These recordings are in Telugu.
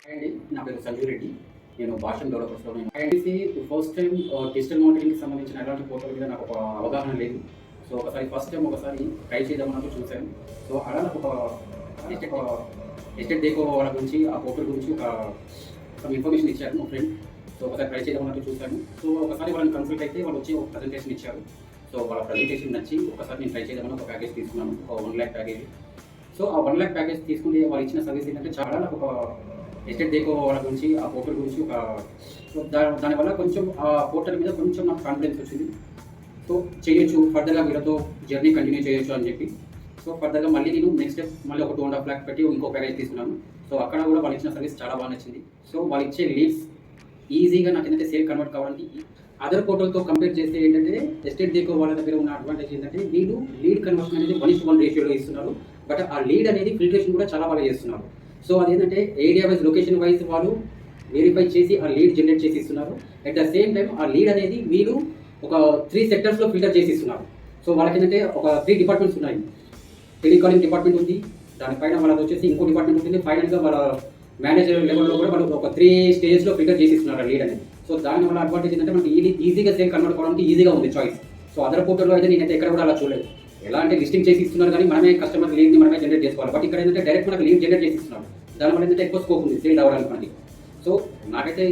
అండి నా పేరు సంజీవ్ రెడ్డి. నేను భాషన్ డెవలపర్స్లో ఐఐటీసీ ఫస్ట్ టైం డిజిటల్ మార్కెటింగ్కి సంబంధించిన ఎలాంటి పోర్టల్ మీద నాకు ఒక అవగాహన లేదు. సో ఫస్ట్ టైం ఒకసారి ట్రై చేద్దామన్నట్టు చూశాను. సో అలా నాకు ఒక ఎస్టేట్ డేకో వాళ్ళ గురించి ఆ పోర్టల్ గురించి ఒక సమ్ ఇన్ఫర్మేషన్ ఇచ్చారు మా ఫ్రెండ్. సో ఒకసారి ట్రై చేద్దామన్నట్టు చూశాను. సో ఒకసారి వాళ్ళని కన్సల్ట్ అయితే వాళ్ళు వచ్చి ఒక ప్రజెంటేషన్ ఇచ్చారు. సో వాళ్ళ ప్రజెంటేషన్ నచ్చి ఒకసారి నేను ట్రై చేద్దామని ఒక ప్యాకేజ్ తీసుకున్నాను, ఒక 1 lakh ప్యాకేజ్. సో ఆ 1 lakh ప్యాకేజ్ తీసుకుంటే వాళ్ళు ఇచ్చిన సర్వీస్ ఏంటంటే చాలా నాకు ఒక ఎస్టేట్ డేకో వాళ్ళ గురించి ఆ పోర్టల్ గురించి ఒక దానివల్ల కొంచెం ఆ పోర్టల్ మీద కొంచెం నాకు కాన్ఫిడెన్స్ వచ్చింది. సో చేయొచ్చు, ఫర్దర్గా వీళ్ళతో జర్నీ కంటిన్యూ చేయొచ్చు అని చెప్పి. సో ఫర్దర్గా మళ్ళీ నేను నెక్స్ట్ స్టెప్ మళ్ళీ ఒక 2.5 lakh పెట్టి ఇంకో ప్యాకేజ్ తీసుకున్నాను. సో అక్కడ కూడా వాళ్ళు ఇచ్చిన సర్వీస్ చాలా బాగా నచ్చింది. సో వాళ్ళు ఇచ్చే లీడ్స్ ఈజీగా నాకు ఏంటంటే సేల్ కన్వర్ట్ కావడానికి అదర్ పోర్టల్తో కంపేర్ చేస్తే ఏంటంటే ఎస్టేట్ డేకో వాళ్ళ దగ్గర ఉన్న అడ్వాంటేజ్ ఏంటంటే వీళ్ళు లీడ్ కన్వర్షన్ అనేది 1:1 రేషియోలో ఇస్తున్నారు. బట్ ఆ లీడ్ అనేది ఫిల్ట్రేషన్ కూడా చాలా బాగా చేస్తున్నారు. సో అదేంటంటే ఏరియా వైజ్, లొకేషన్ వైజ్ వాళ్ళు వెరిఫై చేసి ఆ లీడ్ జనరేట్ చేసి ఇస్తున్నారు. అట్ ద సేమ్ టైం ఆ లీడ్ అనేది వీళ్ళు ఒక 3 సెక్టర్స్లో ఫిల్టర్ చేసి ఇస్తున్నారు. సో వాళ్ళకి ఏంటంటే ఒక 3 డిపార్ట్మెంట్స్ ఉన్నాయి. టెలికాలింగ్ డిపార్ట్మెంట్ ఉంది, దానిపైన వాళ్ళకి వచ్చేసి ఇంకో డిపార్ట్మెంట్ ఉంటుంది, ఫైనల్గా వాళ్ళ మేనేజర్ లెవెల్లో కూడా వాళ్ళు ఒక 3 స్టేజెస్లో ఫిల్టర్ చేసి ఇస్తున్నారు లీడ్ అనేది. సో దాని వల్ల అడ్వాంటేజ్ ఏంటంటే మనకి ఈజీగా సేల్ కన్వర్ట్ కావడానికి ఈజీగా ఉంది చాయిస్. సో అదర్ పోర్టల్లో అయితే నేనైతే ఎక్కడ కూడా అలా చూడలేదు. ఎలా అంటే లిస్టింగ్ చేసి ఇస్తున్నారు కానీ మనమే కస్టమర్ లీడ్ని మనమే జనరేట్ చేసుకోవాలి. బట్ ఇక్కడ ఏంటంటే డైరెక్ట్ మనకు లీడ్ జనరేట్ చేసి ఇస్తున్నారు. దానివల్ల ఏంటంటే ఎక్కువ స్కోప్ ఉంది సేల్ అవ్వడానికి మనకి. సో నాకైతే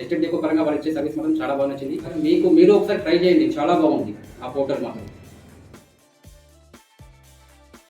ఎస్టేట్ డేకో పరంగా వాళ్ళు ఇచ్చే సర్వీస్ మాత్రం చాలా బాగా నచ్చింది. మీరు ఒకసారి ట్రై చేయండి, చాలా బాగుంది ఆ పోర్టల్ మాత్రం.